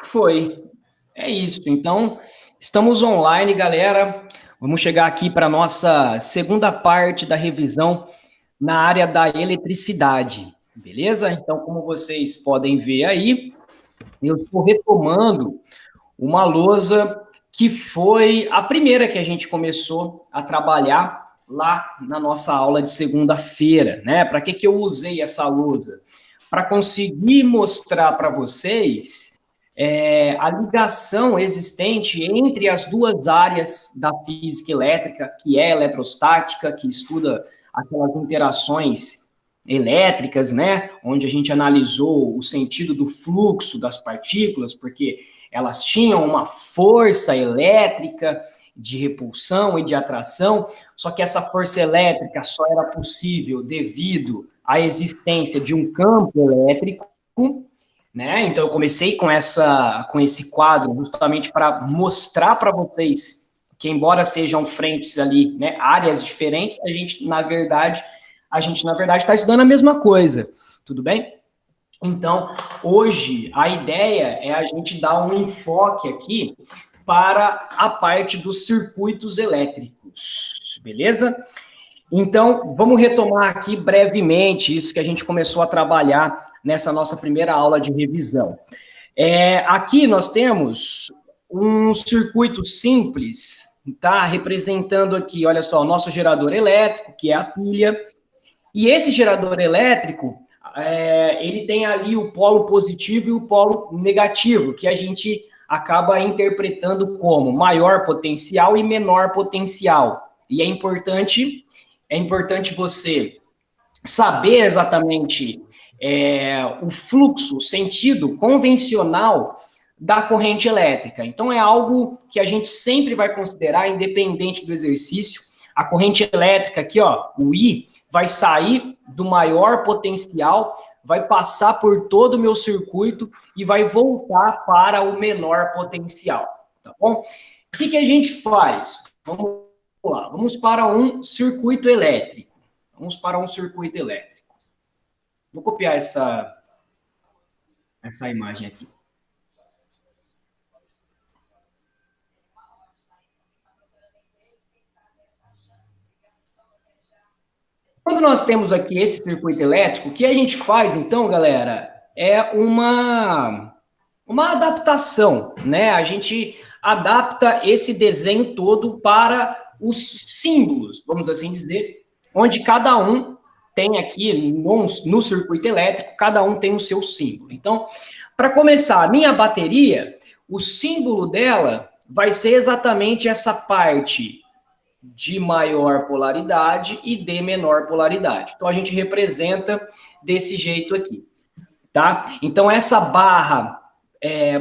Foi. É isso. Então, estamos online, galera. Vamos chegar aqui para a nossa segunda parte da revisão na área da eletricidade, beleza? Então, como vocês podem ver aí, eu estou retomando uma lousa que foi a primeira que a gente começou a trabalhar lá na nossa aula de segunda-feira, né? Para que eu usei essa lousa? Para conseguir mostrar para vocês a ligação existente entre as duas áreas da física elétrica, que é a eletrostática, que estuda aquelas interações elétricas, né? Onde a gente analisou o sentido do fluxo das partículas, porque elas tinham uma força elétrica de repulsão e de atração, só que essa força elétrica só era possível devido à existência de um campo elétrico, né? Então eu comecei com esse quadro justamente para mostrar para vocês que embora sejam frentes ali, né, áreas diferentes, a gente na verdade está estudando a mesma coisa, tudo bem? Então, hoje, a ideia é a gente dar um enfoque aqui para a parte dos circuitos elétricos, beleza? Então, vamos retomar aqui brevemente isso que a gente começou a trabalhar nessa nossa primeira aula de revisão. Aqui nós temos um circuito simples, tá? Representando aqui, olha só, o nosso gerador elétrico, que é a pilha, e esse gerador elétrico, ele tem ali o polo positivo e o polo negativo, que a gente acaba interpretando como maior potencial e menor potencial. E é importante você saber exatamente o fluxo, o sentido convencional da corrente elétrica. Então, é algo que a gente sempre vai considerar, independente do exercício. A corrente elétrica aqui, ó, o I, vai sair do maior potencial, vai passar por todo o meu circuito e vai voltar para o menor potencial, tá bom? O que a gente faz? Vamos lá, vamos para um circuito elétrico. Vou copiar essa imagem aqui. Quando nós temos aqui esse circuito elétrico, o que a gente faz, então, galera, é uma adaptação, né? A gente adapta esse desenho todo para os símbolos, vamos assim dizer, onde cada um tem aqui no circuito elétrico, cada um tem o seu símbolo. Então, para começar, a minha bateria, o símbolo dela vai ser exatamente essa parte de maior polaridade e de menor polaridade. Então, a gente representa desse jeito aqui, tá? Então, essa barra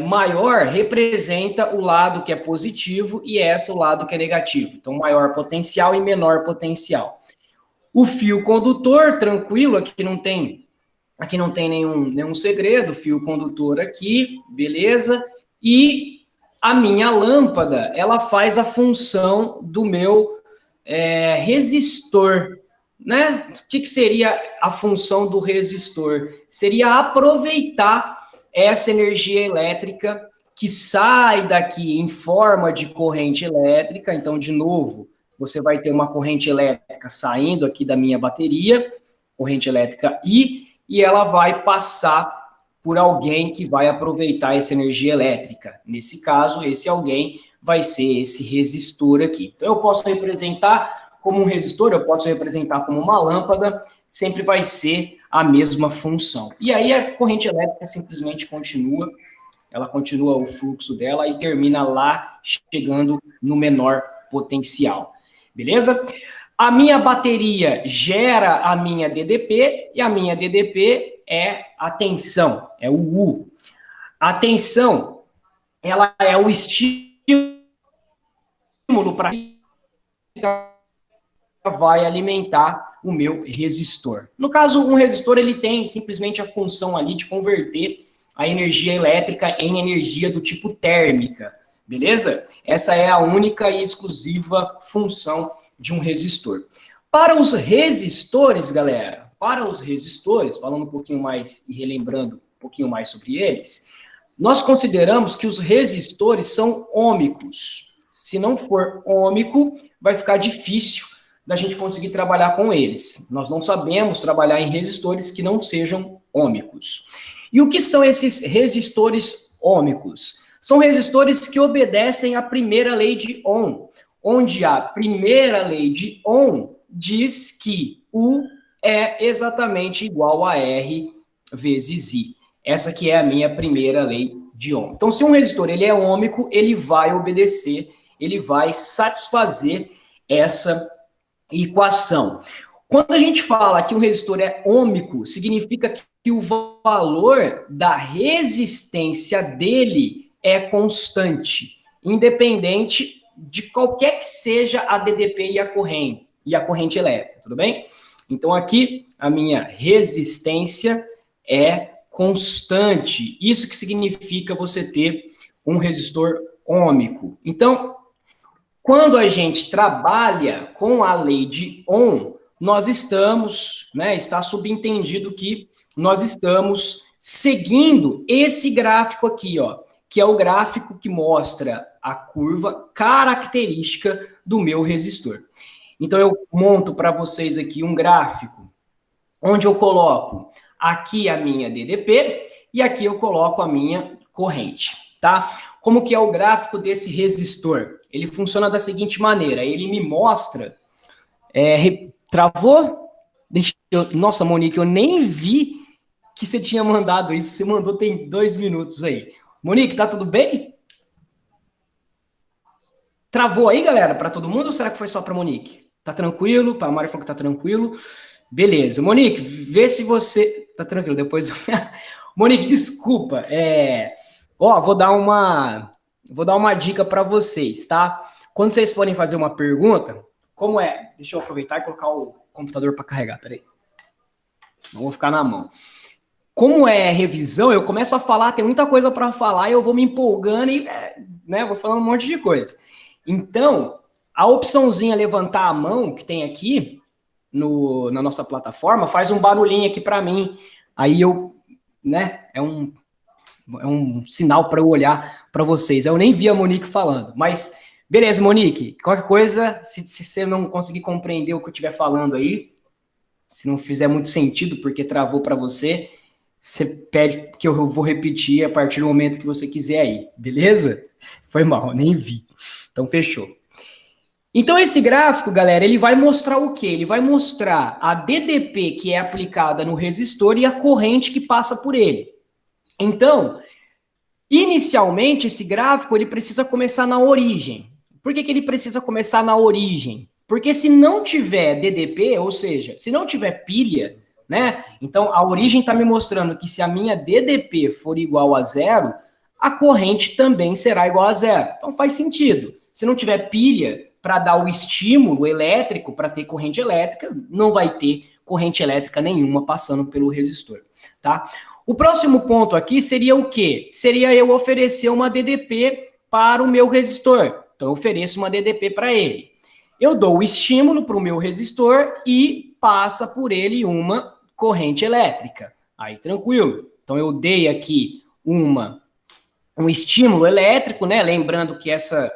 maior representa o lado que é positivo e essa o lado que é negativo. Então, maior potencial e menor potencial. O fio condutor, tranquilo, aqui não tem nenhum segredo, fio condutor aqui, beleza? E a minha lâmpada, ela faz a função do meu resistor, né? O que seria a função do resistor? Seria aproveitar essa energia elétrica que sai daqui em forma de corrente elétrica. Então, de novo, você vai ter uma corrente elétrica saindo aqui da minha bateria, corrente elétrica I, e ela vai passar por alguém que vai aproveitar essa energia elétrica. Nesse caso, esse alguém vai ser esse resistor aqui. Então, eu posso representar como um resistor, eu posso representar como uma lâmpada, sempre vai ser a mesma função. E aí a corrente elétrica simplesmente continua, ela continua o fluxo dela e termina lá, chegando no menor potencial. Beleza? A minha bateria gera a minha DDP, e a minha DDP é a tensão, é o U. A tensão, ela é o estímulo para vai alimentar o meu resistor. No caso, um resistor, ele tem simplesmente a função ali de converter a energia elétrica em energia do tipo térmica, beleza? Essa é a única e exclusiva função de um resistor. Para os resistores, galera, falando um pouquinho mais e relembrando um pouquinho mais sobre eles, nós consideramos que os resistores são ômicos. Se não for ômico, vai ficar difícil da gente conseguir trabalhar com eles. Nós não sabemos trabalhar em resistores que não sejam ômicos. E o que são esses resistores ômicos? São resistores que obedecem à primeira lei de Ohm, onde a primeira lei de Ohm diz que U é exatamente igual a R vezes I. Essa que é a minha primeira lei de Ohm. Então, se um resistor ele é ômico, ele vai obedecer, ele vai satisfazer essa equação. Quando a gente fala que um resistor é ômico, significa que o valor da resistência dele é constante, independente de qualquer que seja a DDP e a corrente elétrica, tudo bem? Então, aqui, a minha resistência é constante. Isso que significa você ter um resistor ômico. Então, quando a gente trabalha com a lei de Ohm, nós estamos, está subentendido que nós estamos seguindo esse gráfico aqui, ó, que é o gráfico que mostra a curva característica do meu resistor. Então, eu monto para vocês aqui um gráfico onde eu coloco aqui a minha DDP e aqui eu coloco a minha corrente, tá? Como que é o gráfico desse resistor? Ele funciona da seguinte maneira, ele me mostra... Travou? Nossa, Monique, eu nem vi que você tinha mandado isso. Você mandou tem 2 minutos aí. Monique, tá tudo bem? Travou aí, galera, para todo mundo ou será que foi só para Monique? Tá tranquilo? A Mari falou que tá tranquilo. Beleza. Monique, vê se você... Tá tranquilo, depois... Monique, desculpa. Vou dar uma dica para vocês, tá? Quando vocês forem fazer uma pergunta, como é? Deixa eu aproveitar e colocar o computador para carregar, peraí. Não vou ficar na mão. Como é revisão, eu começo a falar, tem muita coisa para falar e eu vou me empolgando e vou falando um monte de coisa. Então, a opçãozinha levantar a mão que tem aqui na nossa plataforma faz um barulhinho aqui para mim. Aí é um sinal para eu olhar para vocês. Eu nem vi a Monique falando, mas beleza, Monique. Qualquer coisa, se você não conseguir compreender o que eu estiver falando aí, se não fizer muito sentido porque travou para você, você pede que eu vou repetir a partir do momento que você quiser aí, beleza? Foi mal, nem vi. Então, fechou. Então, esse gráfico, galera, ele vai mostrar o quê? Ele vai mostrar a DDP que é aplicada no resistor e a corrente que passa por ele. Então, inicialmente, esse gráfico ele precisa começar na origem. Por que ele precisa começar na origem? Porque se não tiver DDP, ou seja, se não tiver pilha, então a origem está me mostrando que se a minha DDP for igual a 0, a corrente também será igual a 0. Então faz sentido. Se não tiver pilha para dar o estímulo elétrico, para ter corrente elétrica, não vai ter corrente elétrica nenhuma passando pelo resistor, tá? O próximo ponto aqui seria o quê? Seria eu oferecer uma DDP para o meu resistor. Então, eu ofereço uma DDP para ele. Eu dou o estímulo para o meu resistor e passa por ele uma corrente elétrica. Aí, tranquilo. Então, eu dei aqui um estímulo elétrico, Lembrando que essa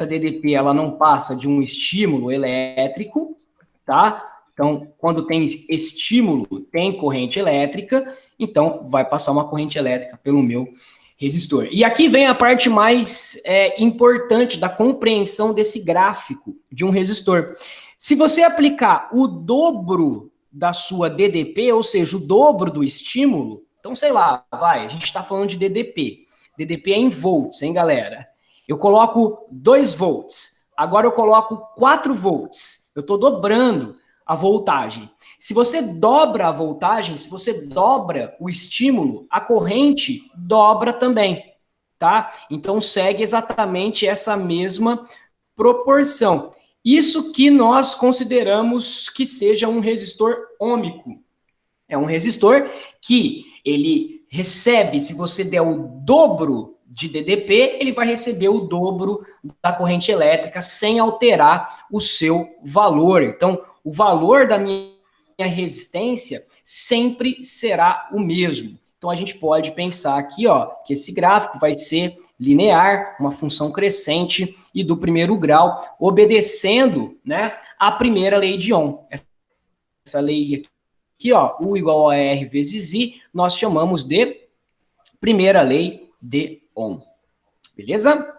DDP ela não passa de um estímulo elétrico, tá? Então, quando tem estímulo, tem corrente elétrica, então vai passar uma corrente elétrica pelo meu resistor. E aqui vem a parte mais importante da compreensão desse gráfico de um resistor. Se você aplicar o dobro da sua DDP, ou seja, o dobro do estímulo, então sei lá, a gente está falando de DDP. DDP é em volts, hein, galera? Eu coloco 2 volts, agora eu coloco 4 volts. Eu estou dobrando a voltagem. Se você dobra a voltagem, se você dobra o estímulo, a corrente dobra também, tá? Então segue exatamente essa mesma proporção. Isso que nós consideramos que seja um resistor ômico. É um resistor que ele recebe, se você der o dobro de DDP, ele vai receber o dobro da corrente elétrica sem alterar o seu valor. Então, o valor da minha resistência sempre será o mesmo. Então, a gente pode pensar aqui, ó, que esse gráfico vai ser linear, uma função crescente e do primeiro grau, obedecendo, né, a primeira lei de Ohm. Essa lei aqui, ó, U igual a R vezes I, nós chamamos de primeira lei de Ohm. Beleza?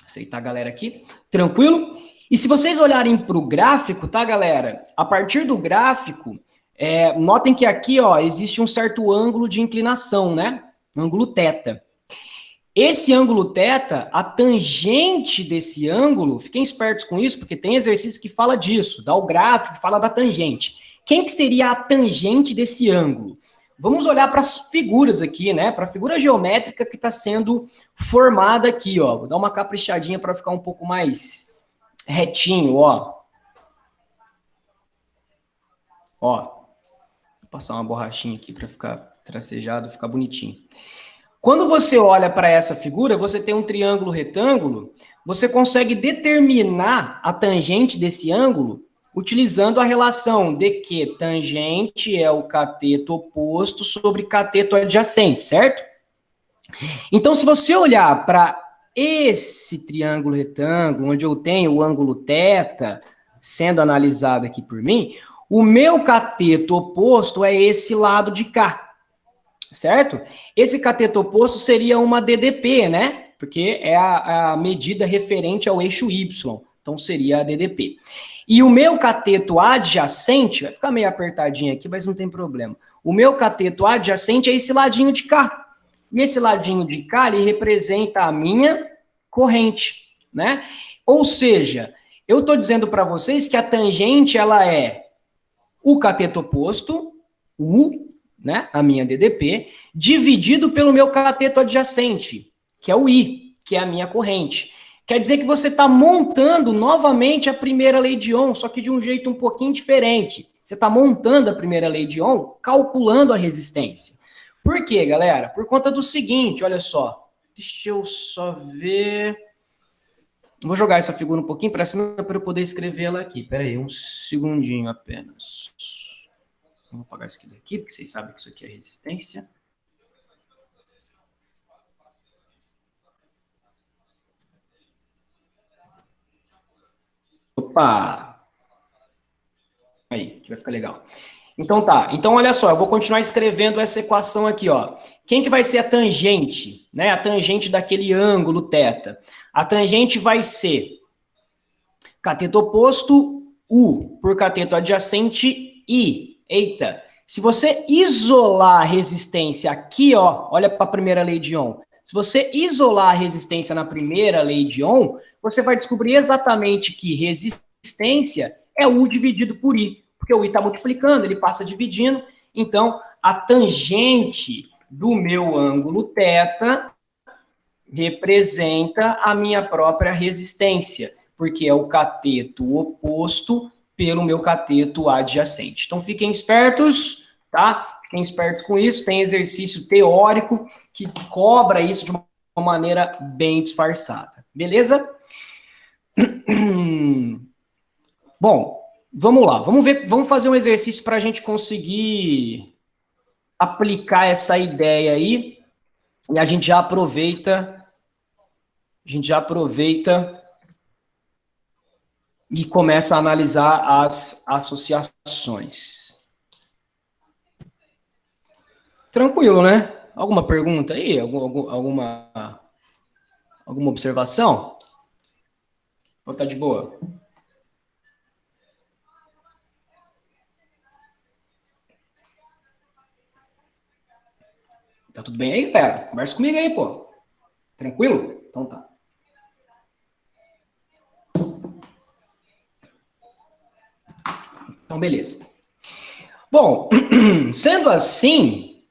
Aceitar a galera aqui. Tranquilo? E se vocês olharem para o gráfico, tá, galera? A partir do gráfico, notem que aqui, ó, existe um certo ângulo de inclinação, né? Ângulo θ. Esse ângulo θ, a tangente desse ângulo, fiquem espertos com isso, porque tem exercício que fala disso, dá o gráfico, fala da tangente. Quem que seria a tangente desse ângulo? Vamos olhar para as figuras aqui, né? Para a figura geométrica que está sendo formada aqui, ó. Vou dar uma caprichadinha para ficar um pouco mais retinho, ó. Ó, vou passar uma borrachinha aqui para ficar tracejado, ficar bonitinho. Quando você olha para essa figura, você tem um triângulo retângulo, você consegue determinar a tangente desse ângulo utilizando a relação de que tangente é o cateto oposto sobre cateto adjacente, certo? Então, se você olhar para esse triângulo retângulo, onde eu tenho o ângulo θ sendo analisado aqui por mim, o meu cateto oposto é esse lado de cá. Certo? Esse cateto oposto seria uma DDP, né? Porque é a medida referente ao eixo Y. Então, seria a DDP. E o meu cateto adjacente, vai ficar meio apertadinho aqui, mas não tem problema. O meu cateto adjacente é esse ladinho de cá. E esse ladinho de cá, ele representa a minha corrente, né? Ou seja, eu estou dizendo para vocês que a tangente, ela é o cateto oposto, U, né, a minha DDP, dividido pelo meu cateto adjacente, que é o I, que é a minha corrente. Quer dizer que você está montando novamente a primeira lei de Ohm, só que de um jeito um pouquinho diferente. Você está montando a primeira lei de Ohm, calculando a resistência. Por quê, galera? Por conta do seguinte, olha só. Deixa eu só ver. Vou jogar essa figura um pouquinho para cima para eu poder escrever ela aqui. Espera aí, um segundinho apenas. Vou apagar isso aqui daqui, porque vocês sabem que isso aqui é resistência. Opa! Aí, que vai ficar legal. Então tá, então olha só, eu vou continuar escrevendo essa equação aqui, ó. Quem que vai ser a tangente, né? A tangente daquele ângulo θ. A tangente vai ser cateto oposto, U, por cateto adjacente, I. Eita! Se você isolar a resistência aqui, ó, olha para a primeira lei de Ohm. Se você isolar a resistência na primeira lei de Ohm, você vai descobrir exatamente que resistência é U dividido por I, porque o I está multiplicando, ele passa dividindo. Então, a tangente do meu ângulo θ representa a minha própria resistência, porque é o cateto oposto pelo meu cateto adjacente. Então, fiquem espertos, tá? Fiquem espertos com isso. Tem exercício teórico que cobra isso de uma maneira bem disfarçada. Beleza? Bom, vamos lá. Vamos fazer um exercício para a gente conseguir aplicar essa ideia aí. E a gente já aproveita e começa a analisar as associações. Tranquilo, né? Alguma pergunta aí? Alguma observação? Ou tá de boa? Tá tudo bem aí, galera? Conversa comigo aí, pô. Tranquilo? Então tá. Então, beleza. Bom, sendo assim,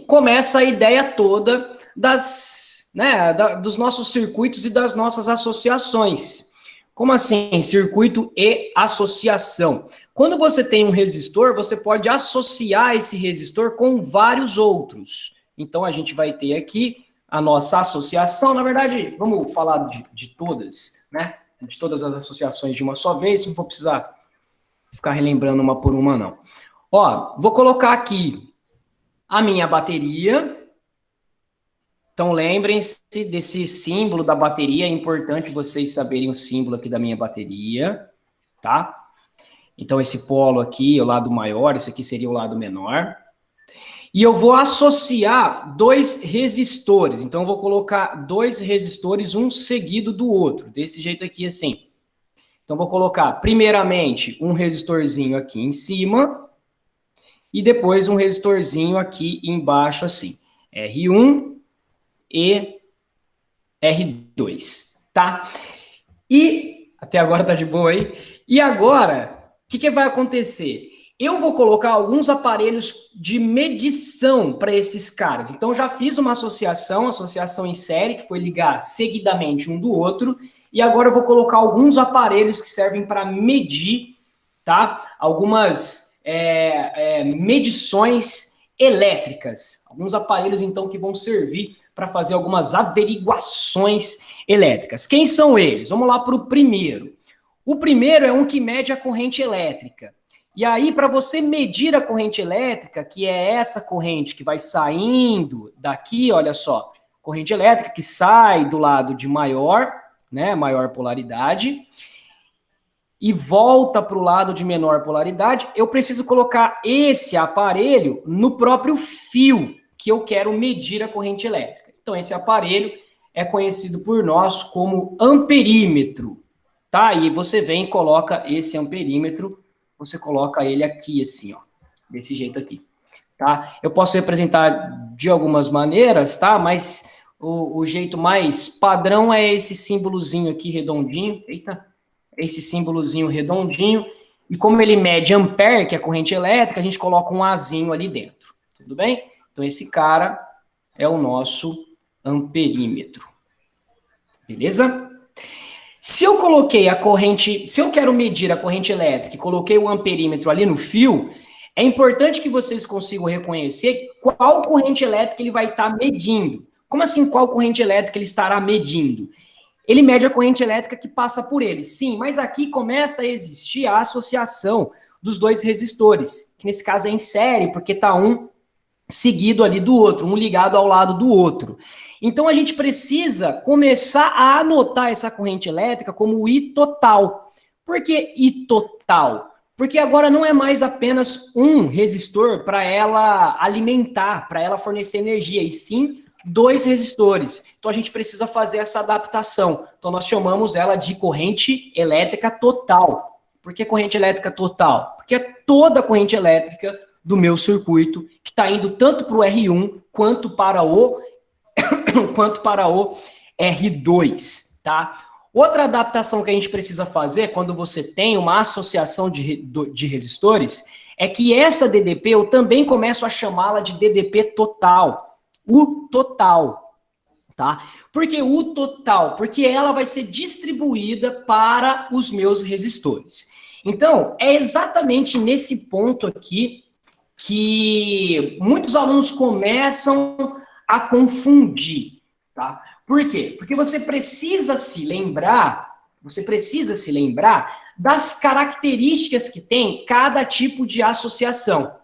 começa a ideia toda dos nossos circuitos e das nossas associações. Como assim? Circuito e associação. Quando você tem um resistor, você pode associar esse resistor com vários outros. Então, a gente vai ter aqui a nossa associação. Na verdade, vamos falar de todas, né? De todas as associações de uma só vez, não vou precisar ficar relembrando uma por uma, não. Ó, vou colocar aqui a minha bateria. Então, lembrem-se desse símbolo da bateria. É importante vocês saberem o símbolo aqui da minha bateria, tá? Então, esse polo aqui é o lado maior, esse aqui seria o lado menor. E eu vou associar dois resistores. Então, eu vou colocar dois resistores, um seguido do outro. Desse jeito aqui, assim. Então, vou colocar, primeiramente, um resistorzinho aqui em cima. E depois um resistorzinho aqui embaixo, assim. R1 e R2, tá? E, até agora tá de boa aí. E agora, o que vai acontecer? Eu vou colocar alguns aparelhos de medição para esses caras. Então, já fiz uma associação em série, que foi ligar seguidamente um do outro. E agora eu vou colocar alguns aparelhos que servem para medir, tá? Algumas medições elétricas. Alguns aparelhos, então, que vão servir para fazer algumas averiguações elétricas. Quem são eles? Vamos lá para o primeiro. O primeiro é um que mede a corrente elétrica. E aí, para você medir a corrente elétrica, que é essa corrente que vai saindo daqui, olha só, corrente elétrica que sai do lado de maior, né, maior polaridade, e volta para o lado de menor polaridade, eu preciso colocar esse aparelho no próprio fio que eu quero medir a corrente elétrica. Então, esse aparelho é conhecido por nós como amperímetro, tá? E você vem e coloca esse amperímetro, você coloca ele aqui, assim, ó, desse jeito aqui, tá? Eu posso representar de algumas maneiras, tá? Mas o jeito mais padrão é esse símbolozinho aqui redondinho, eita, esse símbolozinho redondinho, e como ele mede ampere, que é a corrente elétrica, a gente coloca um Azinho ali dentro, tudo bem? Então, esse cara é o nosso amperímetro, beleza? Se eu coloquei a corrente, se eu quero medir a corrente elétrica e coloquei o amperímetro ali no fio, é importante que vocês consigam reconhecer qual corrente elétrica ele vai estar medindo. Como assim, qual corrente elétrica ele estará medindo? Ele mede a corrente elétrica que passa por ele. Sim, mas aqui começa a existir a associação dos dois resistores, que nesse caso é em série, porque está um seguido ali do outro, um ligado ao lado do outro. Então, a gente precisa começar a anotar essa corrente elétrica como I total. Por que I total? Porque agora não é mais apenas um resistor para ela alimentar, para ela fornecer energia, e sim dois resistores. Então, a gente precisa fazer essa adaptação. Então, nós chamamos ela de corrente elétrica total. Por que corrente elétrica total? Porque é toda a corrente elétrica do meu circuito que está indo tanto para o R1 quanto para o R2, tá? Outra adaptação que a gente precisa fazer quando você tem uma associação de resistores é que essa DDP eu também começo a chamá-la de DDP total. O total, tá? Por que o total? Porque ela vai ser distribuída para os meus resistores. Então, é exatamente nesse ponto aqui que muitos alunos começam a confundir, tá? Por quê? Porque você precisa se lembrar das características que tem cada tipo de associação.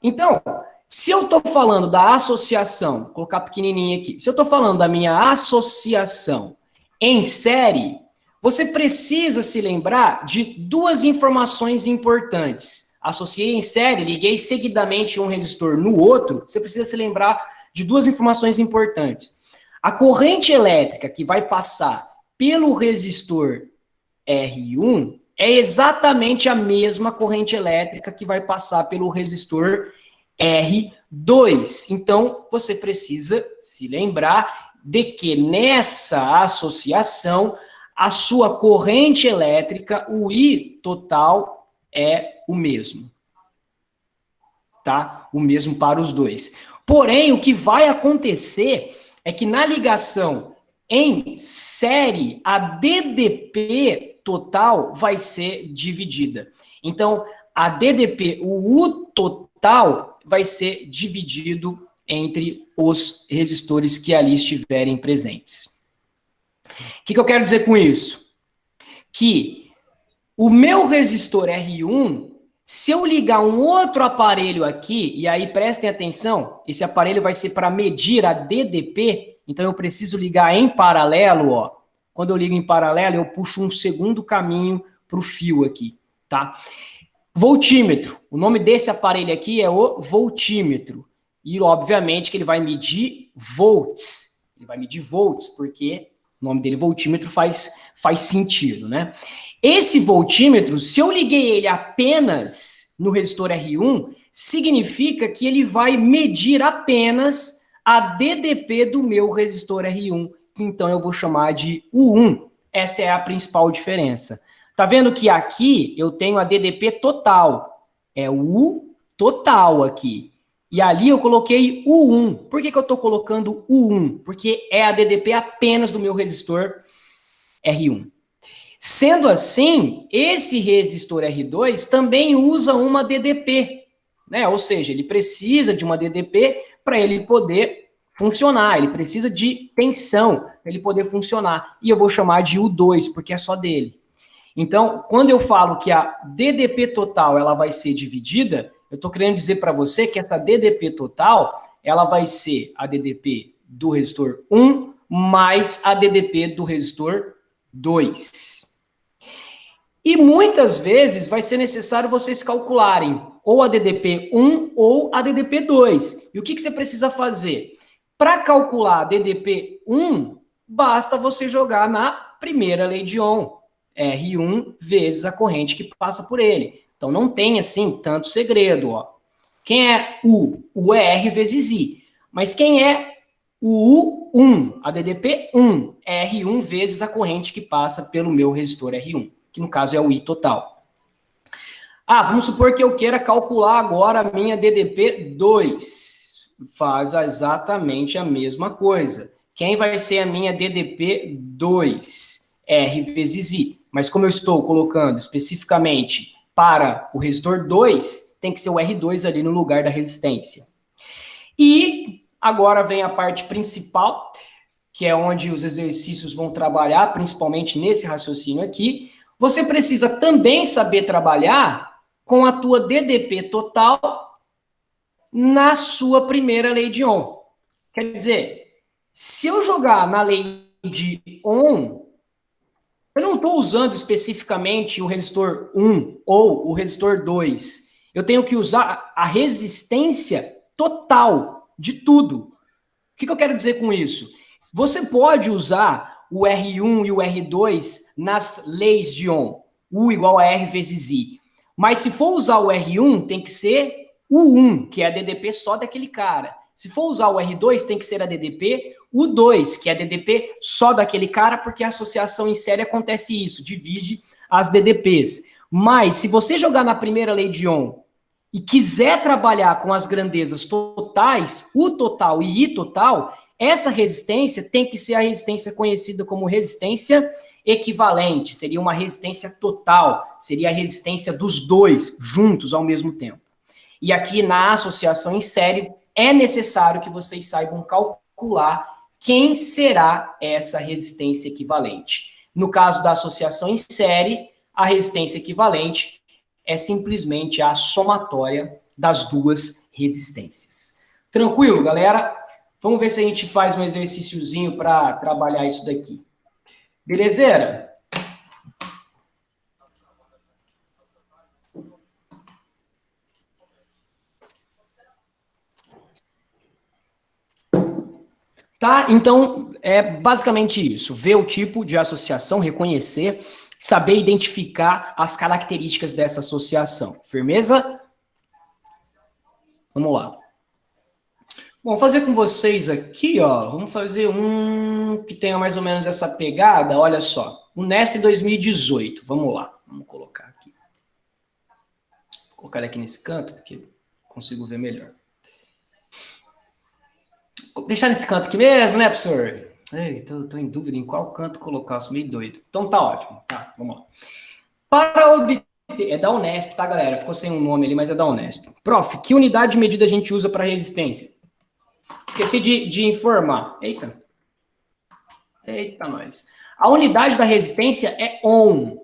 Então, se eu estou falando da associação, vou colocar pequenininha aqui, se eu estou falando da minha associação em série, você precisa se lembrar de duas informações importantes. Associei em série, liguei seguidamente um resistor no outro, você precisa se lembrar de duas informações importantes. A corrente elétrica que vai passar pelo resistor R1 é exatamente a mesma corrente elétrica que vai passar pelo resistor R2. Então, você precisa se lembrar de que nessa associação, a sua corrente elétrica, o I total, é o mesmo. Tá? O mesmo para os dois. Porém, o que vai acontecer é que na ligação em série, a DDP total vai ser dividida. Então, a DDP, o U total, vai ser dividido entre os resistores que ali estiverem presentes. O que eu quero dizer com isso? Que o meu resistor R1 Se eu ligar um outro aparelho aqui, e aí prestem atenção, esse aparelho vai ser para medir a DDP, então eu preciso ligar em paralelo, ó. Quando eu ligo em paralelo, eu puxo um segundo caminho para o fio aqui, tá? Voltímetro. O nome desse aparelho aqui é o voltímetro. E, obviamente, que ele vai medir volts. Ele vai medir volts, porque o nome dele, voltímetro, faz sentido, né? Esse voltímetro, se eu liguei ele apenas no resistor R1, significa que ele vai medir apenas a DDP do meu resistor R1, que então eu vou chamar de U1. Essa é a principal diferença. Tá vendo que aqui eu tenho a DDP total. É o U total aqui. E ali eu coloquei U1. Por que eu estou colocando U1? Porque é a DDP apenas do meu resistor R1. Sendo assim, esse resistor R2 também usa uma DDP, né? Ou seja, ele precisa de uma DDP para ele poder funcionar, ele precisa de tensão para ele poder funcionar. E eu vou chamar de U2, porque é só dele. Então, quando eu falo que a DDP total ela vai ser dividida, eu estou querendo dizer para você que essa DDP total ela vai ser a DDP do resistor 1 mais a DDP do resistor 2. E muitas vezes vai ser necessário vocês calcularem ou a DDP 1 ou a DDP 2. E o que você precisa fazer? Para calcular a DDP 1, basta você jogar na primeira lei de Ohm. R1 vezes a corrente que passa por ele. Então não tem assim tanto segredo, ó. Quem é U? U é R vezes I. Mas quem é o U1? A DDP 1. R1 vezes a corrente que passa pelo meu resistor R1, que no caso é o I total. Ah, vamos supor que eu queira calcular agora a minha DDP 2. Faz exatamente a mesma coisa. Quem vai ser a minha DDP 2? R vezes I. Mas como eu estou colocando especificamente para o resistor 2, tem que ser o R2 ali no lugar da resistência. E agora vem a parte principal, que é onde os exercícios vão trabalhar, principalmente nesse raciocínio aqui. Você precisa também saber trabalhar com a tua DDP total na sua primeira lei de Ohm. Quer dizer, se eu jogar na lei de Ohm, eu não estou usando especificamente o resistor 1 ou o resistor 2. Eu tenho que usar a resistência total de tudo. O que eu quero dizer com isso? Você pode usar o R1 e o R2 nas leis de Ohm. U igual a R vezes I. Mas se for usar o R1, tem que ser o 1, que é a DDP só daquele cara. Se for usar o R2, tem que ser a DDP U2, que é a DDP só daquele cara, porque a associação em série acontece isso, divide as DDPs. Mas se você jogar na primeira lei de Ohm e quiser trabalhar com as grandezas totais, U total e I total, essa resistência tem que ser a resistência conhecida como resistência equivalente, seria uma resistência total, seria a resistência dos dois juntos ao mesmo tempo. E aqui na associação em série, é necessário que vocês saibam calcular quem será essa resistência equivalente. No caso da associação em série, a resistência equivalente é simplesmente a somatória das duas resistências. Tranquilo, galera? Vamos ver se a gente faz um exercíciozinho para trabalhar isso daqui. Belezeira? Tá? Então, é basicamente isso. Ver o tipo de associação, reconhecer, saber identificar as características dessa associação. Firmeza? Vamos lá. Bom, vou fazer com vocês aqui, ó. Vamos fazer um que tenha mais ou menos essa pegada. Olha só. O Nesp 2018. Vamos lá. Vamos colocar aqui. Vou colocar aqui nesse canto, porque consigo ver melhor. Vou deixar nesse canto aqui mesmo, né, professor? Ei, tô em dúvida em qual canto colocar, eu sou meio doido. Então tá ótimo, tá, vamos lá. Para obter, é da Unesp, tá, galera? Ficou sem um nome ali, mas é da Unesp. Prof, que unidade de medida a gente usa para resistência? Esqueci de informar. Eita, nós. A unidade da resistência é Ohm,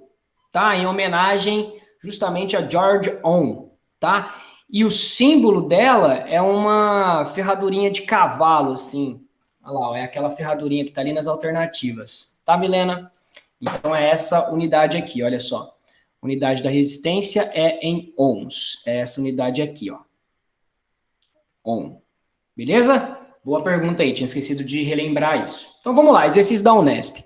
tá? Em homenagem justamente a George On, tá? E o símbolo dela é uma ferradurinha de cavalo, assim. Olha lá, ó, é aquela ferradurinha que tá ali nas alternativas. Tá, Milena? Então é essa unidade aqui, olha só. Unidade da resistência é em ohms. É essa unidade aqui, ó. Ohm. Beleza? Boa pergunta aí, tinha esquecido de relembrar isso. Então vamos lá, exercício da Unesp.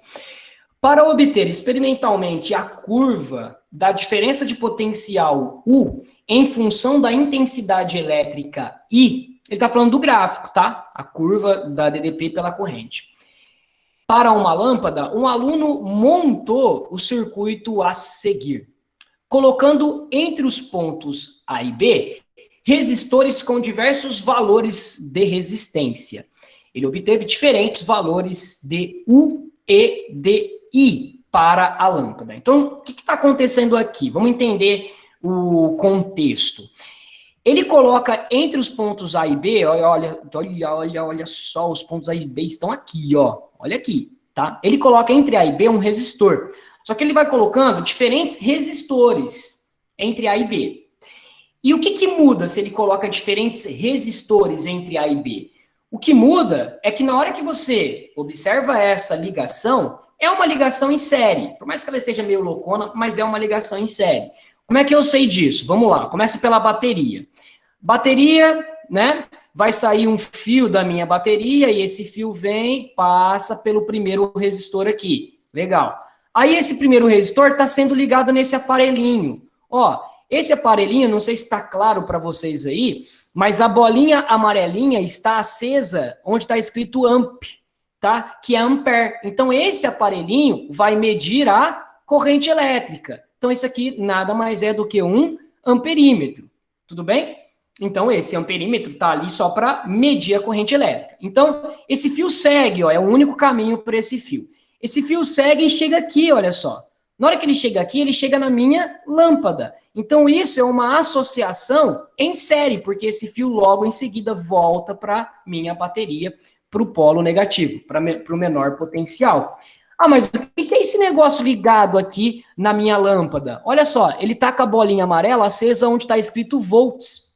Para obter experimentalmente a curva da diferença de potencial U em função da intensidade elétrica I, ele está falando do gráfico, tá? A curva da DDP pela corrente. Para uma lâmpada, um aluno montou o circuito a seguir, colocando entre os pontos A e B resistores com diversos valores de resistência. Ele obteve diferentes valores de U e de I para a lâmpada. Então, o que está acontecendo aqui? Vamos entender o contexto. Ele coloca entre os pontos A e B, olha só, os pontos A e B estão aqui, ó. Olha aqui, tá? Ele coloca entre A e B um resistor. Só que ele vai colocando diferentes resistores entre A e B. E o que muda se ele coloca diferentes resistores entre A e B? O que muda é que na hora que você observa essa ligação, é uma ligação em série. Por mais que ela esteja meio loucona, mas é uma ligação em série. Como é que eu sei disso? Vamos lá, começa pela bateria. Bateria, né? Vai sair um fio da minha bateria e esse fio vem, passa pelo primeiro resistor aqui. Legal. Aí esse primeiro resistor está sendo ligado nesse aparelhinho. Ó, esse aparelhinho, não sei se está claro para vocês aí, mas a bolinha amarelinha está acesa onde está escrito amp, tá? Que é ampere. Então esse aparelhinho vai medir a corrente elétrica. Então isso aqui nada mais é do que um amperímetro. Tudo bem? Então esse amperímetro está ali só para medir a corrente elétrica. Então esse fio segue, ó, é o único caminho para esse fio. Esse fio segue e chega aqui, olha só. Na hora que ele chega aqui, ele chega na minha lâmpada. Então, isso é uma associação em série, porque esse fio logo em seguida volta para minha bateria, para o polo negativo, para o menor potencial. Ah, mas o que é esse negócio ligado aqui na minha lâmpada? Olha só, ele está com a bolinha amarela acesa onde está escrito volts.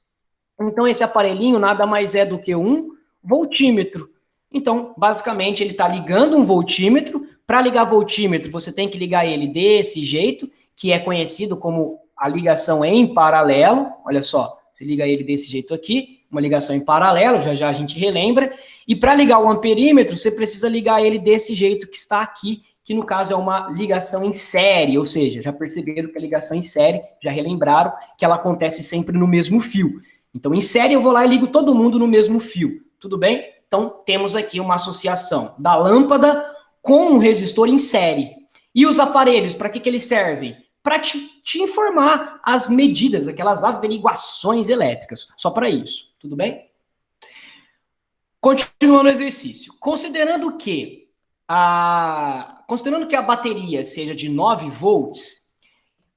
Então, esse aparelhinho nada mais é do que um voltímetro. Então, basicamente, ele está ligando um voltímetro. Para ligar voltímetro, você tem que ligar ele desse jeito, que é conhecido como a ligação em paralelo. Olha só, você liga ele desse jeito aqui, uma ligação em paralelo, já já a gente relembra. E para ligar o amperímetro, você precisa ligar ele desse jeito que está aqui, que no caso é uma ligação em série, ou seja, já perceberam que a ligação em série, já relembraram que ela acontece sempre no mesmo fio. Então, em série, eu vou lá e ligo todo mundo no mesmo fio, tudo bem? Então, temos aqui uma associação da lâmpada com um resistor em série. E os aparelhos, para que eles servem? Para te informar as medidas, aquelas averiguações elétricas. Só para isso, tudo bem? Continuando o exercício. Considerando que a bateria seja de 9 volts,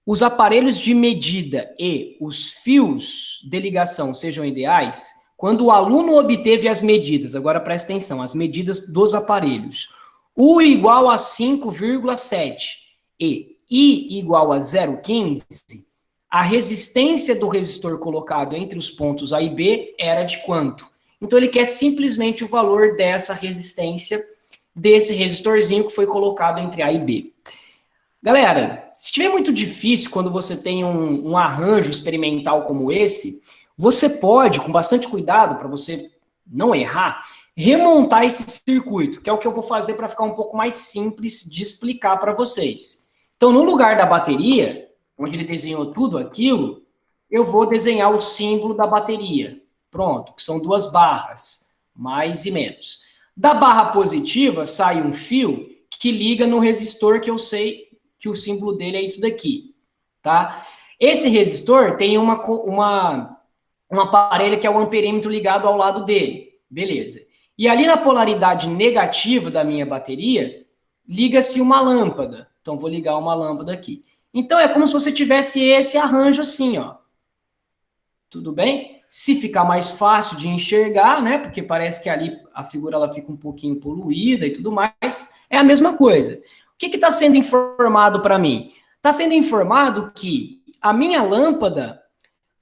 os aparelhos de medida e os fios de ligação sejam ideais, quando o aluno obteve as medidas, agora presta atenção, as medidas dos aparelhos, U igual a 5,7 e I igual a 0,15, a resistência do resistor colocado entre os pontos A e B era de quanto? Então ele quer simplesmente o valor dessa resistência, desse resistorzinho que foi colocado entre A e B. Galera, se estiver muito difícil quando você tem um arranjo experimental como esse, você pode, com bastante cuidado, para você não errar, remontar esse circuito, que é o que eu vou fazer para ficar um pouco mais simples de explicar para vocês. Então, no lugar da bateria, onde ele desenhou tudo aquilo, eu vou desenhar o símbolo da bateria. Pronto, que são 2 barras, mais e menos. Da barra positiva sai um fio que liga no resistor que eu sei que o símbolo dele é isso daqui, tá? Esse resistor tem um aparelho que é o amperímetro ligado ao lado dele, beleza. E ali na polaridade negativa da minha bateria, liga-se uma lâmpada. Então, vou ligar uma lâmpada aqui. Então, é como se você tivesse esse arranjo assim, ó. Tudo bem? Se ficar mais fácil de enxergar, né? Porque parece que ali a figura ela fica um pouquinho poluída e tudo mais, é a mesma coisa. O que está sendo informado para mim? Está sendo informado que a minha lâmpada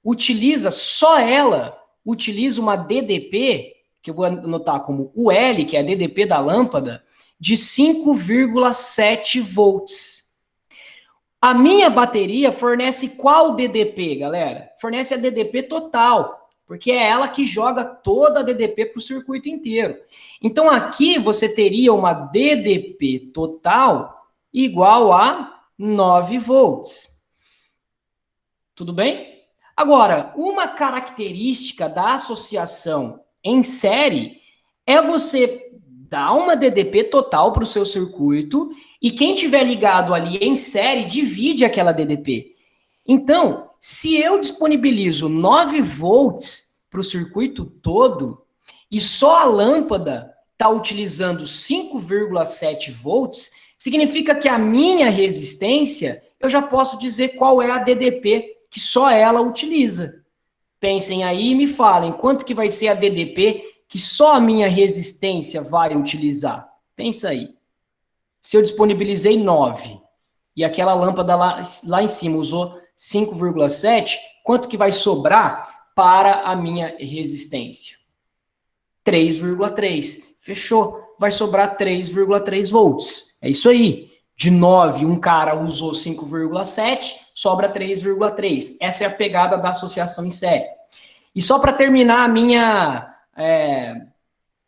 utiliza, só ela utiliza uma DDP, que eu vou anotar como UL, que é a DDP da lâmpada, de 5,7 volts. A minha bateria fornece qual DDP, galera? Fornece a DDP total, porque é ela que joga toda a DDP para o circuito inteiro. Então, aqui você teria uma DDP total igual a 9 volts. Tudo bem? Agora, uma característica da associação em série é você dar uma DDP total para o seu circuito e quem tiver ligado ali em série divide aquela DDP. Então, se eu disponibilizo 9 volts para o circuito todo e só a lâmpada está utilizando 5,7 volts, significa que a minha resistência, eu já posso dizer qual é a DDP que só ela utiliza. Pensem aí e me falem, quanto que vai ser a DDP que só a minha resistência vai utilizar? Pensa aí. Se eu disponibilizei 9 e aquela lâmpada lá em cima usou 5,7, quanto que vai sobrar para a minha resistência? 3,3. Fechou. Vai sobrar 3,3 volts. É isso aí. De 9, um cara usou 5,7, sobra 3,3. Essa é a pegada da associação em série. E só para terminar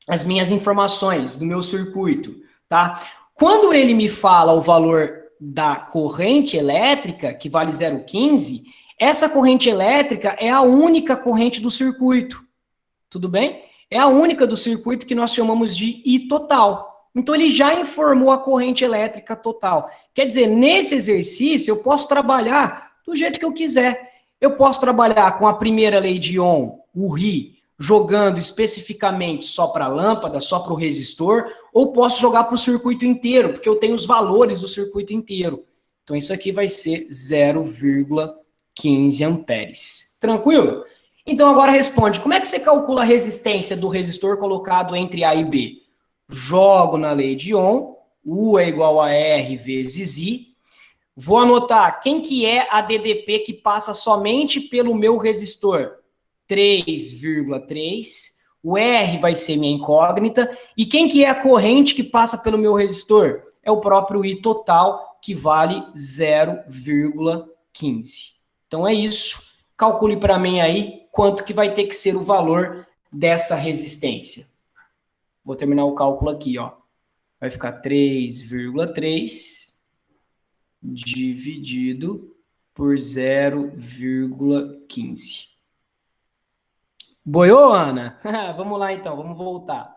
as minhas informações do meu circuito, tá? Quando ele me fala o valor da corrente elétrica, que vale 0,15, essa corrente elétrica é a única corrente do circuito. Tudo bem? É a única do circuito que nós chamamos de I total. Então, ele já informou a corrente elétrica total. Quer dizer, nesse exercício, eu posso trabalhar do jeito que eu quiser. Eu posso trabalhar com a primeira lei de Ohm, o Ri, jogando especificamente só para a lâmpada, só para o resistor, ou posso jogar para o circuito inteiro, porque eu tenho os valores do circuito inteiro. Então, isso aqui vai ser 0,15 amperes. Tranquilo? Então, agora responde, como é que você calcula a resistência do resistor colocado entre A e B? Jogo na lei de Ohm, U é igual a R vezes I. Vou anotar quem que é a DDP que passa somente pelo meu resistor. 3,3. O R vai ser minha incógnita. E quem que é a corrente que passa pelo meu resistor? É o próprio I total, que vale 0,15. Então é isso. Calcule para mim aí quanto que vai ter que ser o valor dessa resistência. Vou terminar o cálculo aqui, ó. Vai ficar 3,3 dividido por 0,15. Boiou, Ana? Vamos lá, então. Vamos voltar.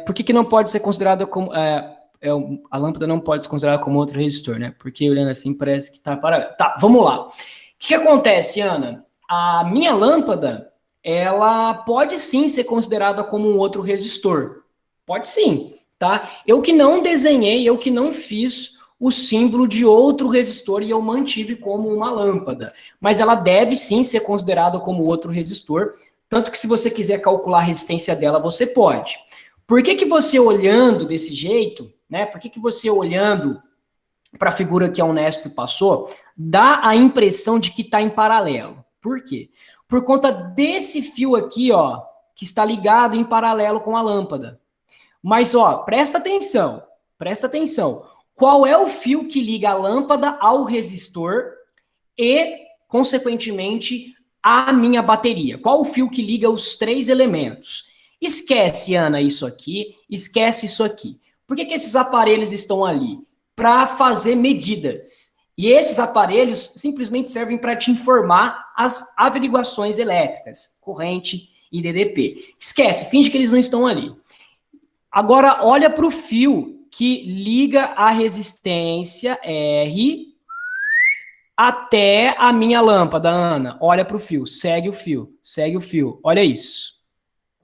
Por que não pode ser considerada como... a lâmpada não pode ser considerada como outro resistor, né? Porque olhando assim parece que tá paralelo. Tá, vamos lá. O que acontece, Ana? A minha lâmpada, ela pode sim ser considerada como um outro resistor. Pode sim, tá? Eu que não desenhei, eu que não fiz o símbolo de outro resistor e eu mantive como uma lâmpada. Mas ela deve sim ser considerada como outro resistor, tanto que se você quiser calcular a resistência dela, você pode. Por que você olhando desse jeito, né? Por que você olhando para a figura que a Unesp passou, dá a impressão de que está em paralelo. Por quê? Por conta desse fio aqui, ó, que está ligado em paralelo com a lâmpada. Mas, ó, presta atenção. Qual é o fio que liga a lâmpada ao resistor e, consequentemente, a minha bateria? Qual o fio que liga os três elementos? Esquece, Ana, isso aqui, esquece isso aqui. Por que esses aparelhos estão ali? Para fazer medidas. E esses aparelhos simplesmente servem para te informar as averiguações elétricas, corrente e DDP. Esquece, finge que eles não estão ali. Agora, olha para o fio que liga a resistência R até a minha lâmpada, Ana. Olha para o fio, segue o fio. Olha isso.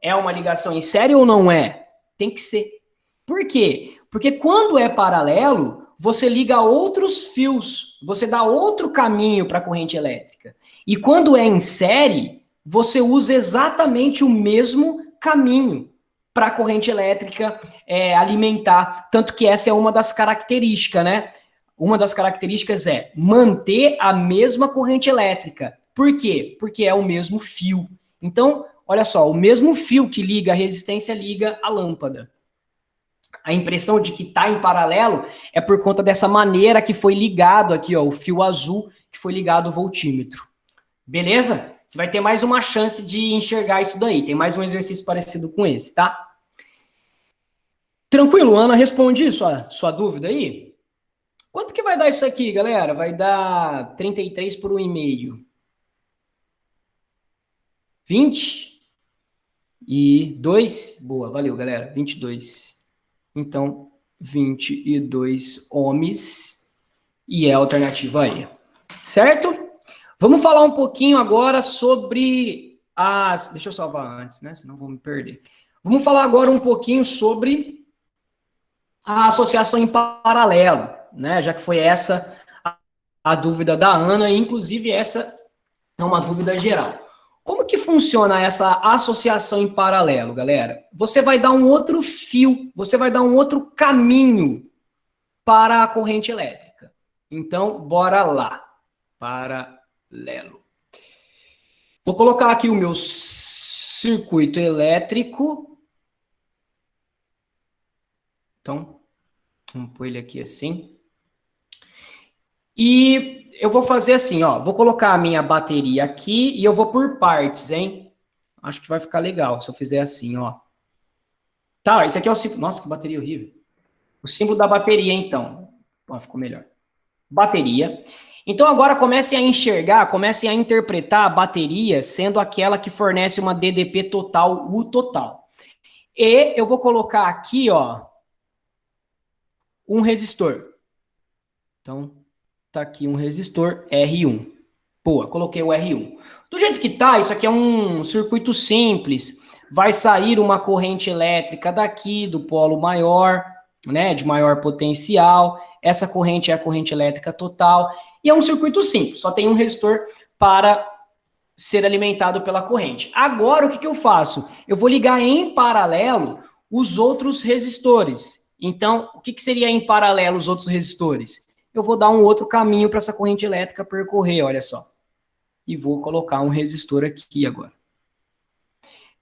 É uma ligação em série ou não é? Tem que ser. Por quê? Porque quando é paralelo, você liga outros fios, você dá outro caminho para a corrente elétrica. E quando é em série, você usa exatamente o mesmo caminho para a corrente elétrica alimentar. Tanto que essa é uma das características, né? uma das características é manter a mesma corrente elétrica. Por quê? Porque é o mesmo fio. Então, olha só, o mesmo fio que liga a resistência liga a lâmpada. A impressão de que está em paralelo é por conta dessa maneira que foi ligado aqui, ó, o fio azul que foi ligado ao voltímetro. Beleza? Você vai ter mais uma chance de enxergar isso daí. Tem mais um exercício parecido com esse, tá? Tranquilo, Ana, responde sua dúvida aí? Quanto que vai dar isso aqui, galera? Vai dar 33 por 1,5. 22? Boa, valeu, galera. 22. Então, 22 ohms. E é a alternativa aí. Certo? Vamos falar um pouquinho agora sobre as... Deixa eu salvar antes, né? Senão vou me perder. Vamos falar agora um pouquinho sobre a associação em paralelo, né? Já que foi essa a dúvida da Ana, e inclusive essa é uma dúvida geral. Como que funciona essa associação em paralelo, galera? Você vai dar um outro fio, você vai dar um outro caminho para a corrente elétrica. Então, bora lá. Paralelo. Vou colocar aqui o meu circuito elétrico. Então, vamos pôr ele aqui assim. E eu vou fazer assim, ó. Vou colocar a minha bateria aqui e eu vou por partes, hein? Acho que vai ficar legal se eu fizer assim, ó. Tá, esse aqui é o símbolo. Nossa, que bateria horrível. O símbolo da bateria, então. Ó, ficou melhor. Bateria. Então agora comecem a enxergar, comecem a interpretar a bateria sendo aquela que fornece uma DDP total, U total. E eu vou colocar aqui, ó, um resistor. Então, tá aqui um resistor R1. Boa, coloquei o R1. Do jeito que tá, isso aqui é um circuito simples. Vai sair uma corrente elétrica daqui, do polo maior, né, de maior potencial. Essa corrente é a corrente elétrica total. E é um circuito simples, só tem um resistor para ser alimentado pela corrente. Agora, o que eu faço? Eu vou ligar em paralelo os outros resistores. Então, o que seria em paralelo os outros resistores? Eu vou dar um outro caminho para essa corrente elétrica percorrer, olha só. E vou colocar um resistor aqui agora.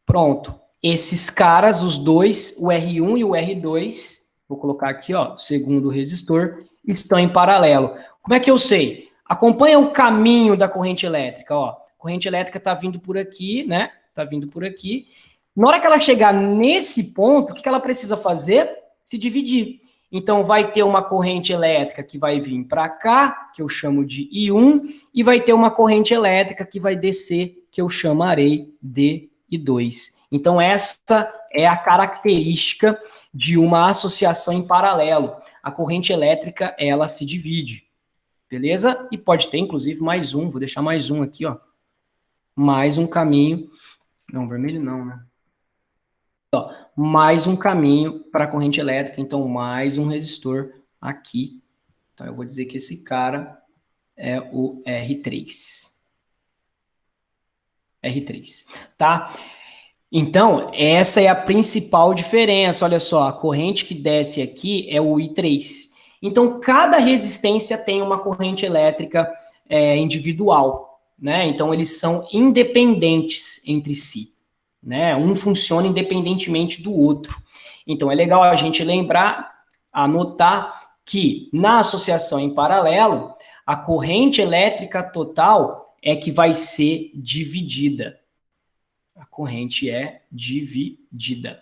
Pronto. Esses caras, os dois, o R1 e o R2, vou colocar aqui, ó, segundo resistor, estão em paralelo. Como é que eu sei? Acompanha o caminho da corrente elétrica, ó. A corrente elétrica está vindo por aqui, né? Está vindo por aqui. Na hora que ela chegar nesse ponto, o que ela precisa fazer? Se dividir. Então, vai ter uma corrente elétrica que vai vir para cá, que eu chamo de I1, e vai ter uma corrente elétrica que vai descer, que eu chamarei de I2. Então, essa é a característica de uma associação em paralelo. A corrente elétrica, ela se divide, beleza? E pode ter, inclusive, mais um. Vou deixar mais um aqui, ó. Mais um caminho. Não, vermelho não, né? Ó, mais um caminho para a corrente elétrica, então mais um resistor aqui. Então eu vou dizer que esse cara é o R3. R3, tá? Então, essa é a principal diferença. Olha só, a corrente que desce aqui é o I3. Então, cada resistência tem uma corrente elétrica individual, né? Então, eles são independentes entre si, né? Um funciona independentemente do outro. Então, é legal a gente lembrar, anotar que na associação em paralelo, a corrente elétrica total é que vai ser dividida. A corrente é dividida.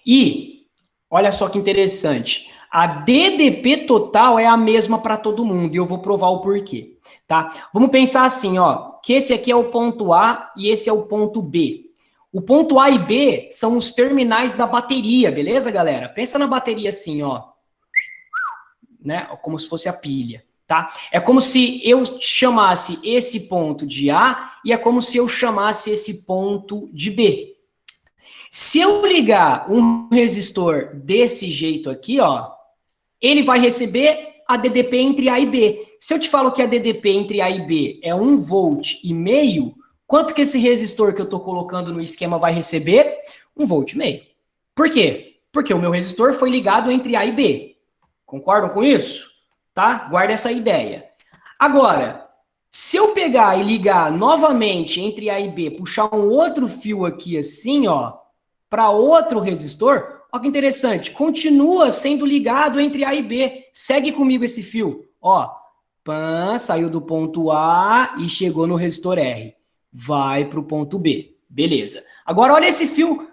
E, olha só que interessante, a DDP total é a mesma para todo mundo, e eu vou provar o porquê, tá? Vamos pensar assim, ó, que esse aqui é o ponto A e esse é o ponto B. O ponto A e B são os terminais da bateria, beleza, galera? Pensa na bateria assim, ó, né? Como se fosse a pilha. Tá? É como se eu chamasse esse ponto de A e é como se eu chamasse esse ponto de B. Se eu ligar um resistor desse jeito aqui, ó, ele vai receber a DDP entre A e B. Se eu te falo que a DDP entre A e B é 1,5 volt, quanto que esse resistor que eu estou colocando no esquema vai receber? 1,5 volt. Por quê? Porque o meu resistor foi ligado entre A e B. Concordam com isso? Tá? Guarda essa ideia. Agora, se eu pegar e ligar novamente entre A e B, puxar um outro fio aqui assim, ó, para outro resistor, olha que interessante, continua sendo ligado entre A e B. Segue comigo esse fio, ó. Pan, saiu do ponto A e chegou no resistor R. Vai para o ponto B. Beleza. Agora olha esse fio.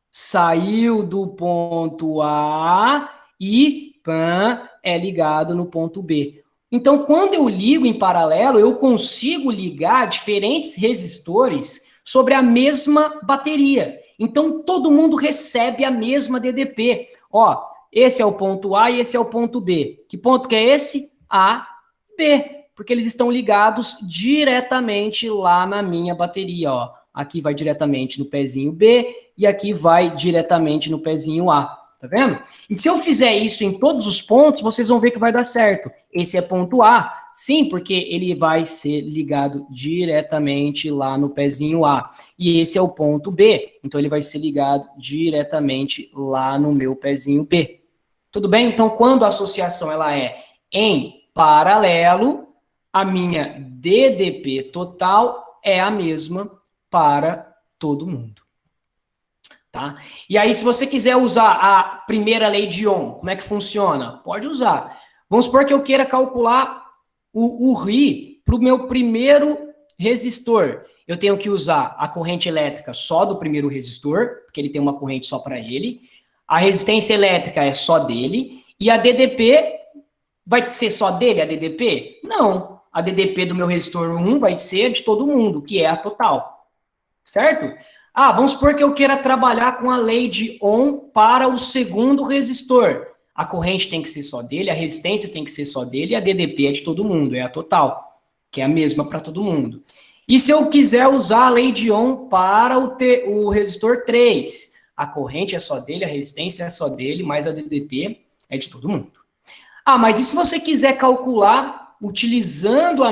Saiu do ponto A e pan, é ligado no ponto B. Então, quando eu ligo em paralelo, eu consigo ligar diferentes resistores sobre a mesma bateria. Então, todo mundo recebe a mesma DDP. Ó, esse é o ponto A e esse é o ponto B. Que ponto que é esse? A, B. Porque eles estão ligados diretamente lá na minha bateria, ó. Aqui vai diretamente no pezinho B e aqui vai diretamente no pezinho A. Tá vendo? E se eu fizer isso em todos os pontos, vocês vão ver que vai dar certo. Esse é ponto A, sim, porque ele vai ser ligado diretamente lá no pezinho A. E esse é o ponto B, então ele vai ser ligado diretamente lá no meu pezinho B. Tudo bem? Então, quando a associação ela é em paralelo, a minha DDP total é a mesma para todo mundo. Tá? E aí, se você quiser usar a primeira lei de Ohm, como é que funciona? Pode usar. Vamos supor que eu queira calcular o RI para o meu primeiro resistor. Eu tenho que usar a corrente elétrica só do primeiro resistor, porque ele tem uma corrente só para ele. A resistência elétrica é só dele. E a DDP vai ser só dele, a DDP? Não. A DDP do meu resistor 1 vai ser de todo mundo, que é a total. Certo? Ah, vamos supor que eu queira trabalhar com a lei de Ohm para o segundo resistor. A corrente tem que ser só dele, a resistência tem que ser só dele, e a DDP é de todo mundo, é a total, que é a mesma para todo mundo. E se eu quiser usar a lei de Ohm para o resistor 3? A corrente é só dele, a resistência é só dele, mas a DDP é de todo mundo. Ah, mas e se você quiser calcular utilizando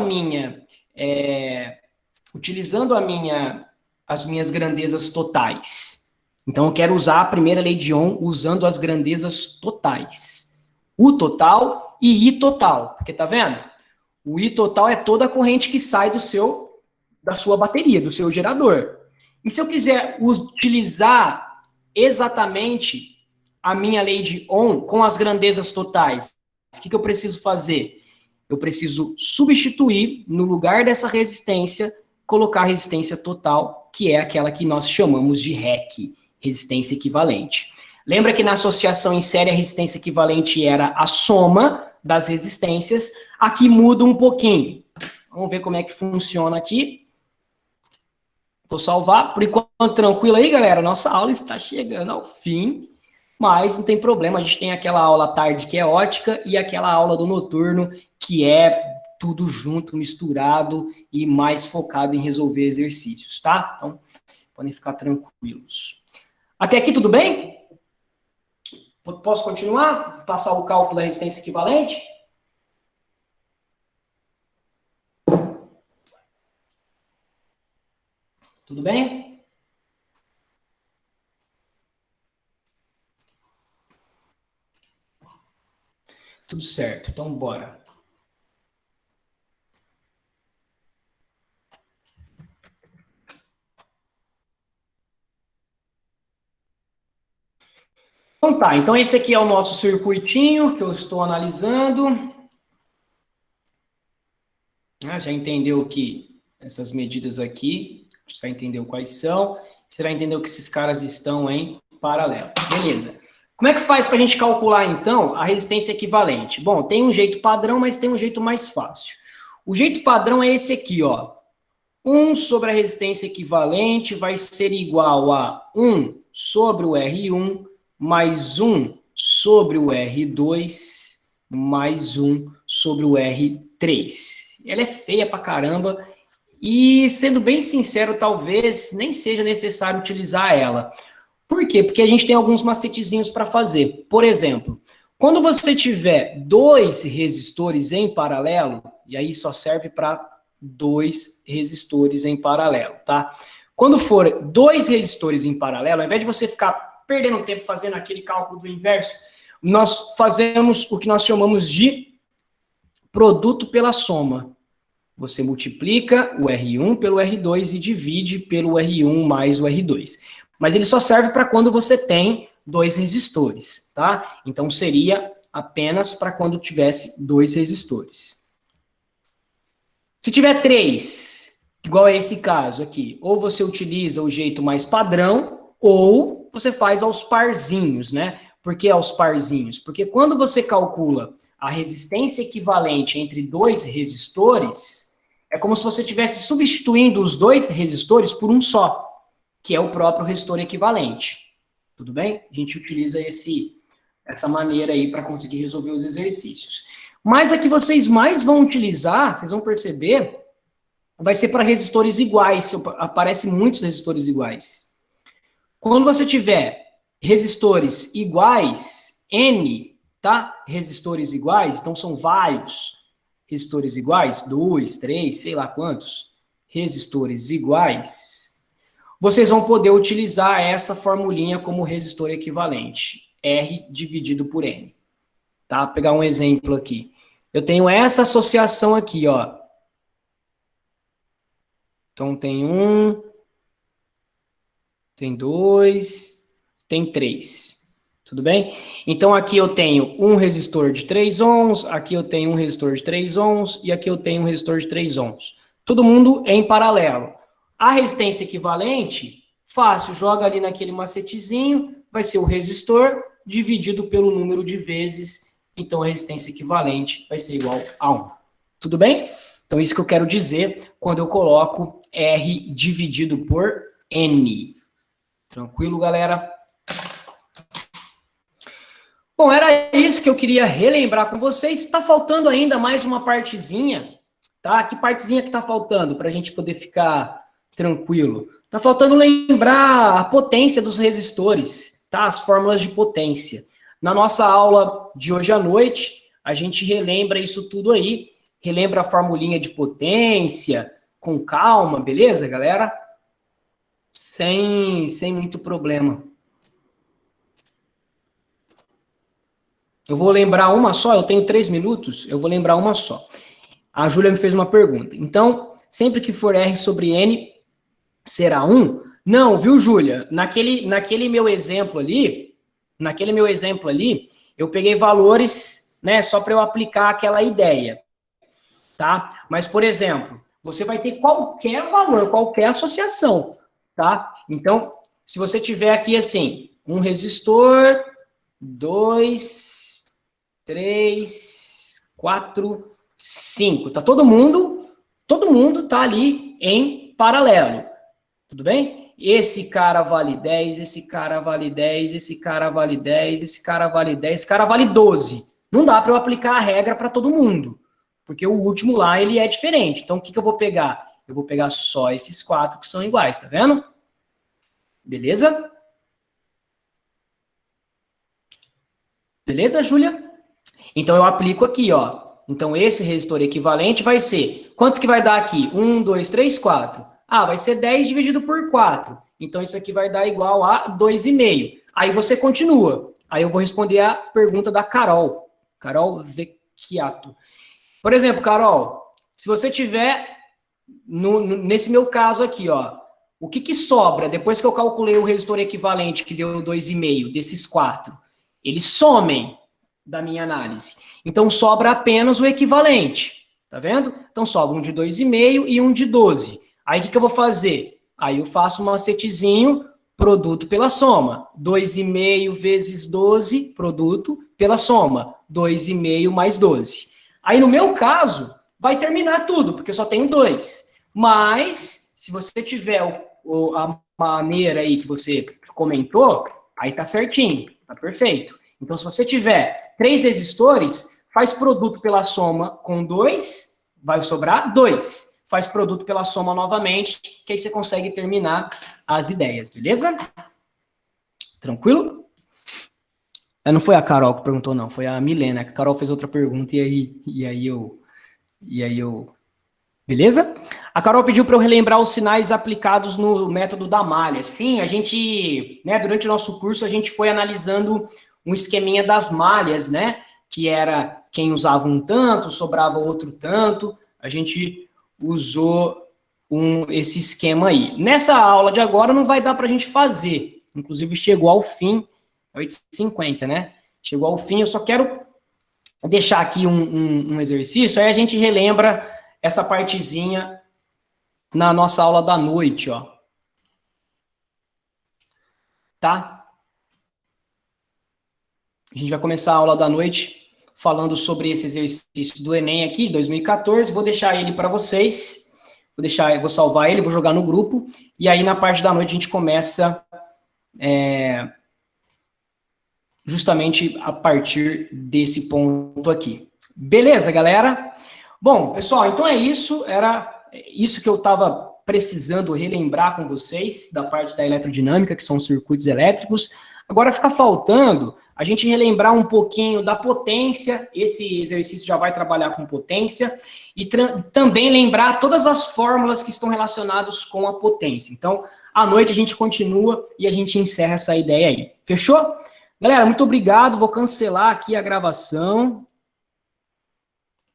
as minhas grandezas totais? Então, eu quero usar a primeira lei de Ohm usando as grandezas totais. U total e I total. Porque, tá vendo? O I total é toda a corrente que sai da sua bateria, do seu gerador. E se eu quiser utilizar exatamente a minha lei de Ohm com as grandezas totais, o que eu preciso fazer? Eu preciso substituir, no lugar dessa resistência, colocar a resistência total, que é aquela que nós chamamos de REC, resistência equivalente. Lembra que na associação em série a resistência equivalente era a soma das resistências? Aqui muda um pouquinho. Vamos ver como é que funciona aqui. Vou salvar. Por enquanto, tranquilo aí, galera. Nossa aula está chegando ao fim. Mas não tem problema, a gente tem aquela aula à tarde que é ótica e aquela aula do noturno que é tudo junto, misturado e mais focado em resolver exercícios, tá? Então, podem ficar tranquilos. Até aqui tudo bem? Posso continuar? Passar o cálculo da resistência equivalente? Tudo bem? Tudo certo, então bora. Então tá, então esse aqui é o nosso circuitinho que eu estou analisando. Já entendeu que essas medidas aqui, já entendeu quais são, você vai entender que esses caras estão em paralelo. Beleza. Como é que faz para a gente calcular, então, a resistência equivalente? Bom, tem um jeito padrão, mas tem um jeito mais fácil. O jeito padrão é esse aqui, ó. 1 sobre a resistência equivalente vai ser igual a 1 sobre o R1 mais 1 sobre o R2 mais 1 sobre o R3. Ela é feia pra caramba e, sendo bem sincero, talvez nem seja necessário utilizar ela. Por quê? Porque a gente tem alguns macetezinhos para fazer. Por exemplo, quando você tiver dois resistores em paralelo, e aí só serve para dois resistores em paralelo, tá? Quando for dois resistores em paralelo, ao invés de você ficar perdendo tempo fazendo aquele cálculo do inverso, nós fazemos o que nós chamamos de produto pela soma. Você multiplica o R1 pelo R2 e divide pelo R1 mais o R2. Mas ele só serve para quando você tem dois resistores, tá? Então seria apenas para quando tivesse dois resistores. Se tiver 3, igual a esse caso aqui, ou você utiliza o jeito mais padrão, ou você faz aos parzinhos, né? Por que aos parzinhos? Porque quando você calcula a resistência equivalente entre dois resistores, é como se você estivesse substituindo os dois resistores por um só, que é o próprio resistor equivalente. Tudo bem? A gente utiliza essa maneira aí para conseguir resolver os exercícios. Mas a que vocês mais vão utilizar, vocês vão perceber, vai ser para resistores iguais. Aparecem muitos resistores iguais. Quando você tiver resistores iguais, N, tá? Resistores iguais, então são vários resistores iguais, 2, 3, sei lá quantos, resistores iguais, vocês vão poder utilizar essa formulinha como resistor equivalente, R dividido por N. Tá? Vou pegar um exemplo aqui. Eu tenho essa associação aqui, ó. Então tem 1, tem 2, tem 3. Tudo bem? Então, aqui eu tenho um resistor de 3 ohms, aqui eu tenho um resistor de 3 ohms, e aqui eu tenho um resistor de 3 ohms. Todo mundo em paralelo. A resistência equivalente, fácil, joga ali naquele macetezinho, vai ser o resistor dividido pelo número de vezes, então a resistência equivalente vai ser igual a 1. Tudo bem? Então, isso que eu quero dizer quando eu coloco R dividido por N. Tranquilo, galera? Bom, era isso que eu queria relembrar com vocês. Está faltando ainda mais uma partezinha, tá? Que partezinha que está faltando para a gente poder ficar tranquilo? Está faltando lembrar a potência dos resistores, tá? As fórmulas de potência. Na nossa aula de hoje à noite, a gente relembra isso tudo aí, relembra a formulinha de potência, com calma, beleza, galera? Sem muito problema. Eu vou lembrar uma só, eu tenho 3 minutos, eu vou lembrar uma só. A Júlia me fez uma pergunta. Então, sempre que for R sobre N, será 1? Não, viu, Júlia? Naquele meu exemplo ali, eu peguei valores, né, só para eu aplicar aquela ideia, tá? Mas, por exemplo, você vai ter qualquer valor, qualquer associação, tá? Então, se você tiver aqui assim, um resistor, 2, 3, 4, 5. Tá todo mundo tá ali em paralelo. Tudo bem? Esse cara vale 10, esse cara vale 10, esse cara vale 10, esse cara vale 10, esse cara vale 12. Não dá para eu aplicar a regra para todo mundo, porque o último lá ele é diferente. Então o que eu vou pegar? Eu vou pegar só esses 4 que são iguais, tá vendo? Beleza? Beleza, Júlia? Então, eu aplico aqui, ó. Então, esse resistor equivalente vai ser... Quanto que vai dar aqui? 1, 2, 3, 4. Ah, vai ser 10 dividido por 4. Então, isso aqui vai dar igual a 2,5. Aí, você continua. Aí, eu vou responder a pergunta da Carol. Carol Vecchiato. Por exemplo, Carol, se você tiver... nesse meu caso aqui, ó. O que sobra depois que eu calculei o resistor equivalente, que deu 2,5 desses 4? Eles somem da minha análise. Então, sobra apenas o equivalente. Tá vendo? Então, sobra um de 2,5 e um de 12. Aí, o que eu vou fazer? Aí, eu faço um macetezinho, produto pela soma. 2,5 vezes 12, produto pela soma. 2,5 mais 12. Aí, no meu caso, vai terminar tudo, porque eu só tenho 2. Mas, se você tiver a maneira aí que você comentou, aí tá certinho, tá perfeito. Então, se você tiver 3 resistores, faz produto pela soma com 2, vai sobrar 2. Faz produto pela soma novamente, que aí você consegue terminar as ideias, beleza? Tranquilo? Não foi a Carol que perguntou, não, foi a Milena. A Carol fez outra pergunta e aí eu... Beleza? A Carol pediu para eu relembrar os sinais aplicados no método da malha. Sim, a gente, né, durante o nosso curso, a gente foi analisando um esqueminha das malhas, né? Que era quem usava um tanto, sobrava outro tanto. A gente usou esse esquema aí. Nessa aula de agora não vai dar para a gente fazer. Inclusive chegou ao fim, 8h50, né? Chegou ao fim, eu só quero deixar aqui um exercício, aí a gente relembra essa partezinha na nossa aula da noite, ó. Tá? A gente vai começar a aula da noite falando sobre esse exercício do Enem aqui, 2014. Vou deixar ele para vocês. Vou salvar ele, vou jogar no grupo. E aí, na parte da noite, a gente começa justamente a partir desse ponto aqui. Beleza, galera? Bom, pessoal, então é isso. Era isso que eu estava precisando relembrar com vocês da parte da eletrodinâmica, que são os circuitos elétricos. Agora fica faltando a gente relembrar um pouquinho da potência. Esse exercício já vai trabalhar com potência. E também lembrar todas as fórmulas que estão relacionadas com a potência. Então, à noite a gente continua e a gente encerra essa ideia aí. Fechou? Galera, muito obrigado. Vou cancelar aqui a gravação.